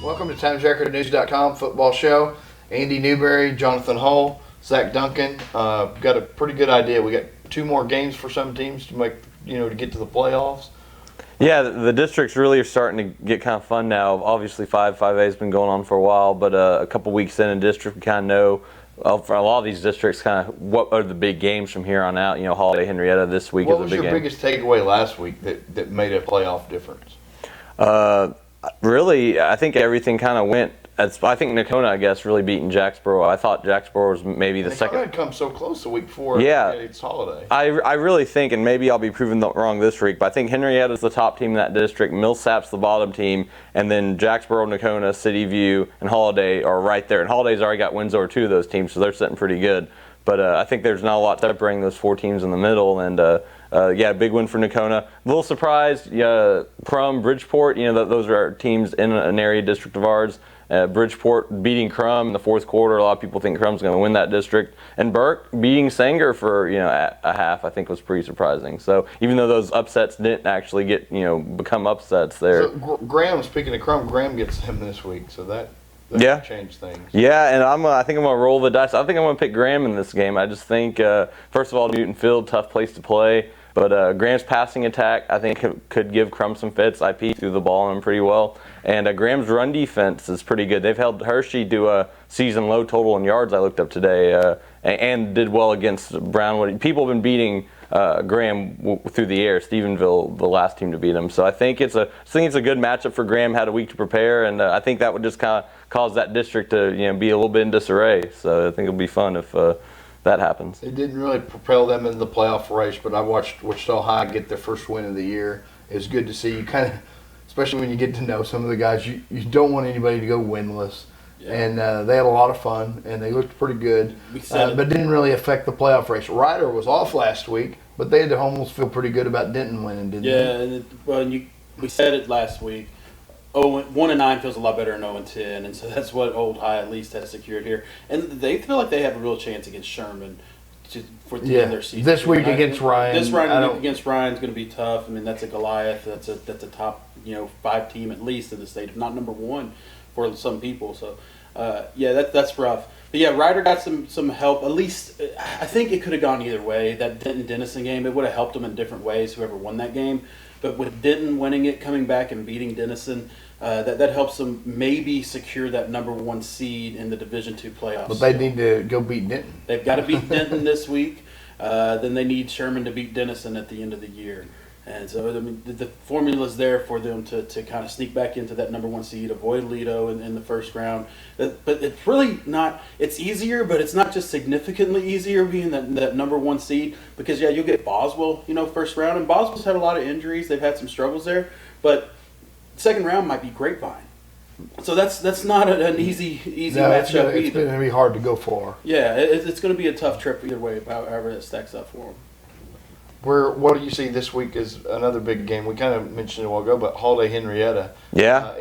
Welcome to TimesRecordNews.com football show. Andy Newberry, Jonathan Hull, Zach Duncan. Got a pretty good idea. We got 2 more games for some teams to make, to get to the playoffs. Yeah, the districts really are starting to get kind of fun now. Obviously, 5A has been going on for a while, but a couple weeks in district, we kind of know for a lot of these districts kind of what are the big games from here on out. Holiday Henrietta this week is a big game. What was your biggest takeaway last week that made a playoff difference? Really, I think everything kind of went. I think Nocona, I guess, really beating Jacksboro. I thought Jacksboro was maybe the second. Nocona had come so close the week before. Yeah, it's Holiday. I really think, and maybe I'll be proven wrong this week, but I think Henrietta's the top team in that district. Millsap's the bottom team, and then Jacksboro, Nocona, City View, and Holiday are right there. And Holiday's already got wins over 2 of those teams, so they're sitting pretty good. But I think there's not a lot separating those 4 teams in the middle, and big win for Nocona. A little surprised, Crum, Bridgeport, those are our teams in an area district of ours. Bridgeport beating Crum in the 4th quarter. A lot of people think Crum's going to win that district. And Burke beating Sanger for a half, I think was pretty surprising. So even though those upsets didn't actually get become upsets there. So Graham, speaking of Crum, Graham gets him this week, so that changed things. Yeah, and I think I'm going to roll the dice. I think I'm going to pick Graham in this game. I just think, first of all, Newton Field, tough place to play. But Graham's passing attack, I think, could give Crum some fits. IP threw the ball on him pretty well. And Graham's run defense is pretty good. They've held Hershey to a season low total in yards I looked up today, and did well against Brownwood. People have been beating Graham through the air. Stephenville, the last team to beat him. So I think it's a good matchup for Graham. Had a week to prepare, and I think that would just kind of cause that district to be a little bit in disarray. So I think it'll be fun if that happens. It didn't really propel them into the playoff race, but I watched Wichita High get their first win of the year. It was good to see. You kind of, especially when you get to know some of the guys, you don't want anybody to go winless. Yeah. And they had a lot of fun, and they looked pretty good, but didn't really affect the playoff race. Ryder was off last week, but they had to almost feel pretty good about Denton winning, didn't they? Yeah, we said it last week. 1-9 feels a lot better than 0-10, and so that's what Old High at least has secured here. And they feel like they have a real chance against Sherman to end their season. This week against Ryan. This week against Ryan is going to be tough. I mean, that's a Goliath. That's a top 5 team at least in the state, if not number 1 for some people. So that's rough. But yeah, Ryder got some help. At least I think it could have gone either way. That Denton-Denison game, it would have helped them in different ways. Whoever won that game. But with Denton winning it, coming back and beating Denison, that helps them maybe secure that number 1 seed in the Division II playoffs. But they need to go beat Denton. They've got to beat Denton this week. Then they need Sherman to beat Denison at the end of the year. And so, I mean, the formula is there for them to kind of sneak back into that number 1 seed, avoid Lido in the first round. But it's really not – it's easier, but it's not just significantly easier being that number 1 seed because, you'll get Boswell, first round. And Boswell's had a lot of injuries. They've had some struggles there. But second round might be Grapevine. So that's not an easy matchup either. It's going to be hard to go for. Yeah, it's going to be a tough trip either way, however it stacks up for them. What do you see this week as another big game? We kind of mentioned it a while ago, but Holiday Henrietta. Yeah.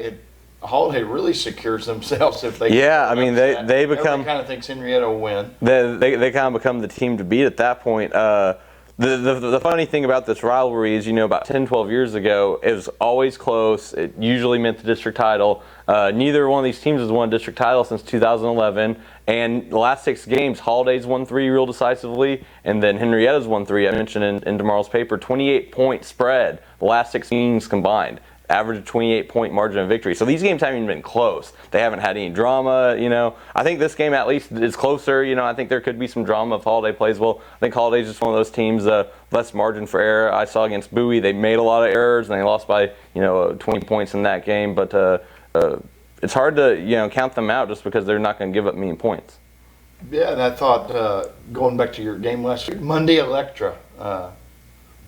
Holiday really secures themselves if they. Yeah, I mean they become. Everybody kind of thinks Henrietta will win. They kind of become the team to beat at that point. The funny thing about this rivalry is, about 10, 12 years ago, it was always close. It usually meant the district title. Neither one of these teams has won a district title since 2011. And the last 6 games, Holiday's won 3 real decisively, and then Henrietta's won 3. I mentioned in tomorrow's paper, 28-point spread, the last 6 games combined. Average 28-point margin of victory. So these games haven't even been close. They haven't had any drama, I think this game at least is closer. I think there could be some drama if Holiday plays well. I think Holiday's just one of those teams, less margin for error. I saw against Bowie, they made a lot of errors, and they lost by, 20 points in that game. But it's hard to, count them out just because they're not going to give up many points. Yeah, and I thought, going back to your game last week, Monday Electra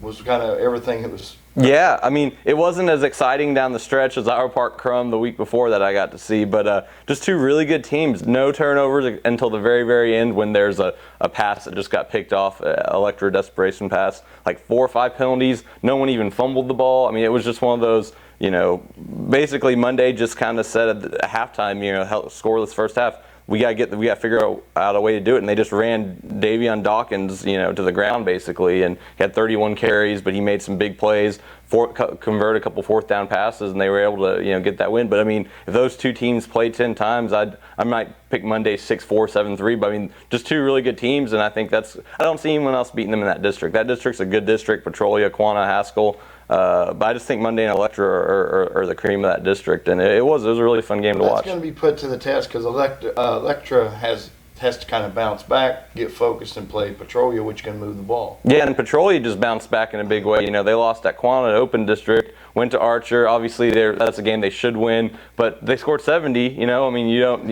was kind of everything that was. Yeah, I mean, it wasn't as exciting down the stretch as Our Park Crum the week before that I got to see, but just 2 really good teams. No turnovers until the very, very end when there's a pass that just got picked off, Electra desperation pass. Like 4 or 5 penalties. No one even fumbled the ball. I mean, it was just one of those, basically Monday just kind of said at halftime, scoreless first half. we got to figure out a way to do it. And they just ran Davion Dawkins, to the ground basically, and he had 31 carries, but he made some big plays, convert a couple fourth down passes, and they were able to get that win. But I mean, if those two teams play 10 times, I might pick Monday 6-4, 7-3. But I mean, just two really good teams, and I think I don't see anyone else beating them in that district. That district's a good district: Petrolia, Quanah, Haskell. But I just think Monday and Electra are the cream of that district, and it was a really fun game to watch. That's going to be put to the test because Electra has to kind of bounce back, get focused, and play Petrolia, which can move the ball. Yeah, and Petrolia just bounced back in a big way. They lost at Quanah Open District, went to Archer. Obviously, that's a game they should win, but they scored 70. I mean, you don't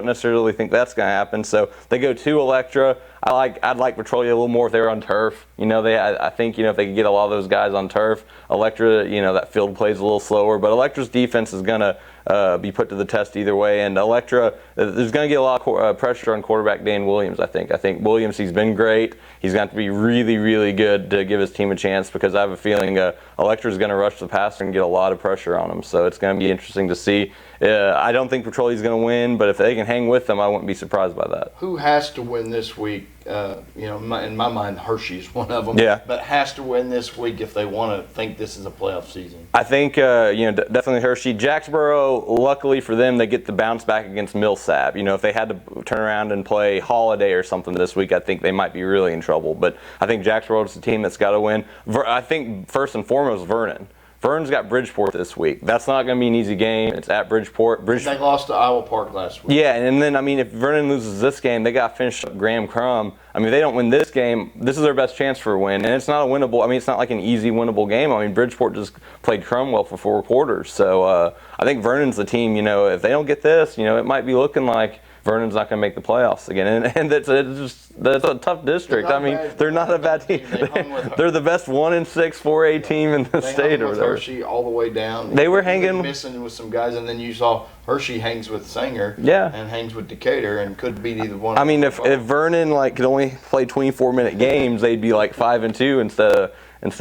necessarily think that's going to happen. So they go to Electra. I'd like Petrolia a little more if they were on turf. I think if they could get a lot of those guys on turf. Electra, that field plays a little slower, but Electra's defense is going to be put to the test either way. And Electra, there's going to get a lot of pressure on quarterback Dan Williams. I think Williams, he's been great. He's going to be really, really good to give his team a chance because I have a feeling Electra's going to rush the passer and get a lot of pressure on him. So it's going to be interesting to see. I don't think Petrolia's going to win, but if they can hang with them, I wouldn't be surprised by that. Who has to win this week? In my mind, Hershey's one of them. Yeah. But has to win this week if they want to think this is a playoff season. I think, definitely Hershey. Jacksboro, luckily for them, they get the bounce back against Millsap. If they had to turn around and play Holiday or something this week, I think they might be really in trouble. But I think Jacksboro is the team that's got to win. I think, first and foremost, Vernon. Vernon's got Bridgeport this week. That's not going to be an easy game. It's at Bridgeport. They lost to Iowa Park last week. Yeah, and then, if Vernon loses this game, they got to finish up Graham Crum. If they don't win this game, this is their best chance for a win. And it's not a winnable, it's not like an easy winnable game. Bridgeport just played Cromwell for 4 quarters. So I think Vernon's the team, if they don't get this, it might be looking like Vernon's not going to make the playoffs again, and that's a tough district. They're not a bad team. They're the best 1-6 4A team in the state, or whatever. Hershey all the way down. They were hanging, missing with some guys, and then you saw Hershey hangs with Sanger, and hangs with Decatur, and could beat either one. If Vernon could only play 24-minute games, they'd be like 5-2 instead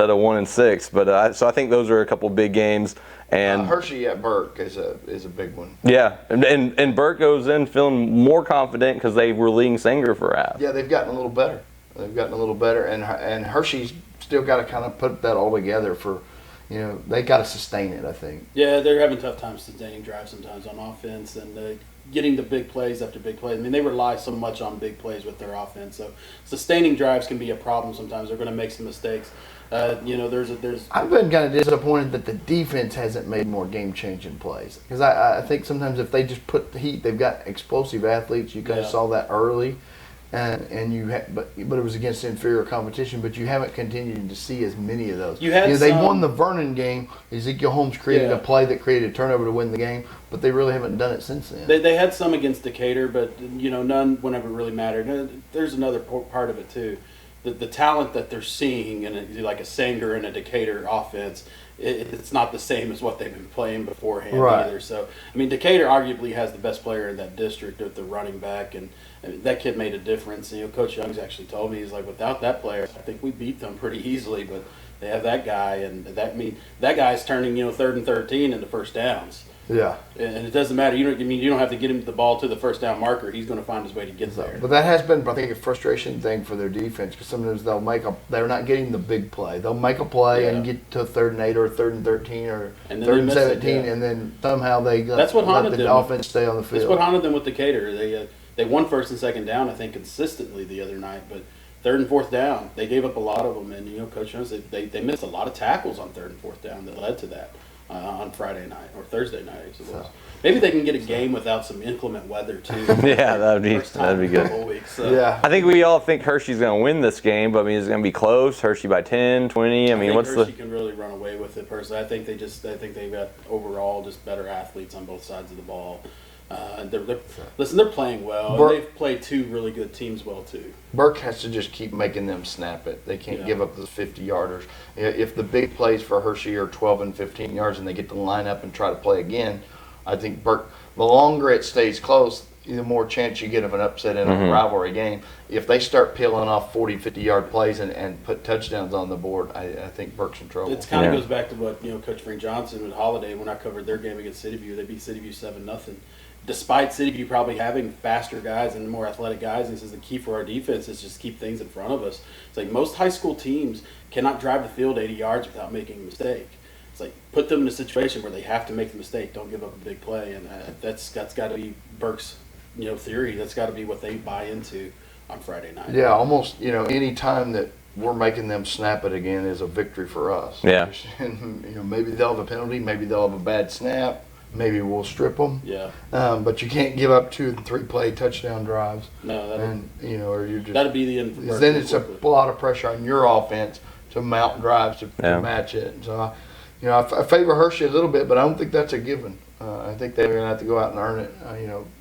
of 1-6. But so I think those are a couple big games. And Hershey at Burke is a big one. Yeah, and Burke goes in feeling more confident because they were leading Sanger for half. Yeah, they've gotten a little better. And Hershey's still got to kind of put that all together for, they got to sustain it, I think. Yeah, they're having tough time sustaining drives sometimes on offense and getting the big plays after big plays. They rely so much on big plays with their offense, so sustaining drives can be a problem sometimes. They're going to make some mistakes. There's. I've been kind of disappointed that the defense hasn't made more game-changing plays because I think sometimes if they just put the heat, they've got explosive athletes. You kind of saw that early, but it was against inferior competition. But you haven't continued to see as many of those. They won the Vernon game. Ezekiel Holmes created a play that created a turnover to win the game, but they really haven't done it since then. They had some against Decatur, but none whenever it really mattered. There's another part of it too. The talent that they're seeing in like a Sanger and a Decatur offense, it's not the same as what they've been playing beforehand either. So, Decatur arguably has the best player in that district at the running back, and that kid made a difference. Coach Young's actually told me, he's like, without that player, I think we beat them pretty easily, but they have that guy, and that guy's turning 3rd and 13 into first downs. Yeah, and it doesn't matter. You don't have to get him the ball to the first down marker. He's going to find his way to get there. But that has been, I think, a frustration thing for their defense because sometimes they're not getting the big play. They'll make a play and get to 3rd and 8 or 3rd and 13 or 3rd and 17, and then somehow they let the offense stay on the field. That's what haunted them with Decatur. They won 1st and 2nd down, I think, consistently the other night, but 3rd and 4th down, they gave up a lot of them, and Coach Jones, they missed a lot of tackles on 3rd and 4th down that led to that. On Friday night or Thursday night, I suppose. Maybe they can get a game without some inclement weather too. Yeah, that'd be good. Weeks, so. Yeah, I think we all think Hershey's going to win this game, but it's going to be close. Hershey by 10, 20. I think Hershey can really run away with it. Personally, I think they've got overall just better athletes on both sides of the ball. They're playing well. They've played 2 really good teams well too. Burke has to just keep making them snap it. They can't give up those 50-yarders. If the big plays for Hershey are 12 and 15 yards and they get to line up and try to play again, I think Burke, the longer it stays close, the more chance you get of an upset in a rivalry game. If they start peeling off 40, 50-yard plays and put touchdowns on the board, I think Burke's in trouble. It kind of goes back to what Coach Frank Johnson and Holiday, when I covered their game against City View, they beat City View 7-0. despite City View probably having faster guys and more athletic guys, and he says the key for our defense is just keep things in front of us. It's like most high school teams cannot drive the field 80 yards without making a mistake. It's like put them in a situation where they have to make the mistake, don't give up a big play, and that's got to be Burke's theory. That's got to be what they buy into on Friday night. Yeah, almost any time that we're making them snap it again is a victory for us. Yeah. And maybe they'll have a penalty, maybe they'll have a bad snap, maybe we'll strip them. Yeah. But you can't give up 2 and 3 play touchdown drives. No, or you're just that'd be the end. For Burke then it's quickly. a lot of pressure on your offense to mount drives to match it. And so I favor Hershey a little bit, but I don't think that's a given. I think they're going to have to go out and earn it.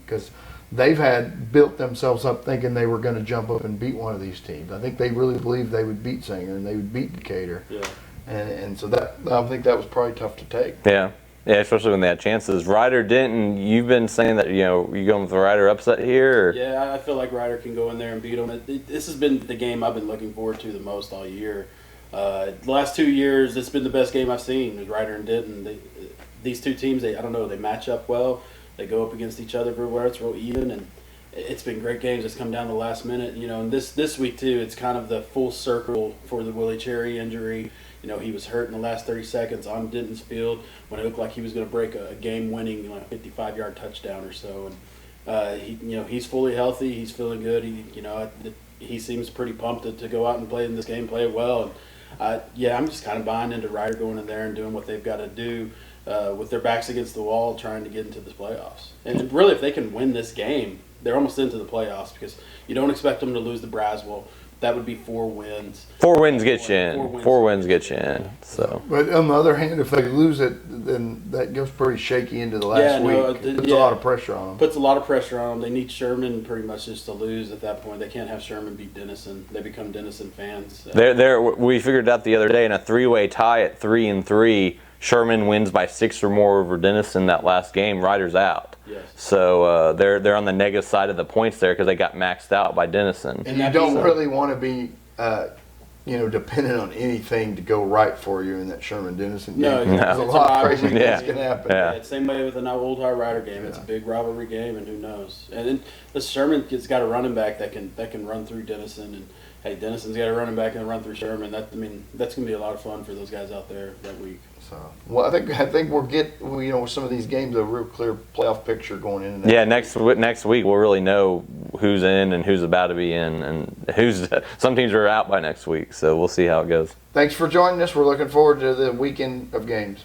Because they've had built themselves up thinking they were going to jump up and beat one of these teams. I think they really believed they would beat Singer and they would beat Decatur. Yeah. And so that I think that was probably tough to take. Yeah. Yeah, especially when they had chances. Ryder Denton, you've been saying that you going with the Ryder upset here? Or? Yeah, I feel like Ryder can go in there and beat them. This has been the game I've been looking forward to the most all year. The last 2 years, it's been the best game I've seen with Ryder and Denton. These two teams, they match up well. They go up against each other everywhere. It's real even, and it's been great games. It's come down to the last minute. And this week too, it's kind of the full circle for the Willie Cherry injury. He was hurt in the last 30 seconds on Denton's field when it looked like he was going to break a game-winning 55-yard touchdown or so. And he's fully healthy. He's feeling good. He seems pretty pumped to go out and play in this game, play it well. And I'm just kind of buying into Ryder going in there and doing what they've got to do with their backs against the wall, trying to get into the playoffs. And really, if they can win this game, they're almost into the playoffs because you don't expect them to lose the Braswell. That would be 4 wins. 4 wins get you in. 4 wins get you in. So. But on the other hand, if they lose it, then that goes pretty shaky into the last week. Puts a lot of pressure on them. Puts a lot of pressure on them. They need Sherman pretty much just to lose at that point. They can't have Sherman beat Denison. They become Denison fans. We figured out the other day in a 3-way tie at 3-3. Sherman wins by 6 or more over Denison that last game. Ryder's out. Yes. So they're on the negative side of the points there because they got maxed out by Denison. And you don't really want to be, dependent on anything to go right for you in that Sherman-Denison game. No. There's a lot of crazy things can happen. Yeah. It's the same way with an Old High Rider game. It's a big rivalry game, and who knows? And then the Sherman's got a running back that can run through Denison, and hey, Denison's got a running back and run through Sherman. That's going to be a lot of fun for those guys out there that week. So, well, I think we'll get with some of these games a real clear playoff picture going in. Yeah, next week we'll really know who's in and who's about to be in, and some teams are out by next week. So we'll see how it goes. Thanks for joining us. We're looking forward to the weekend of games.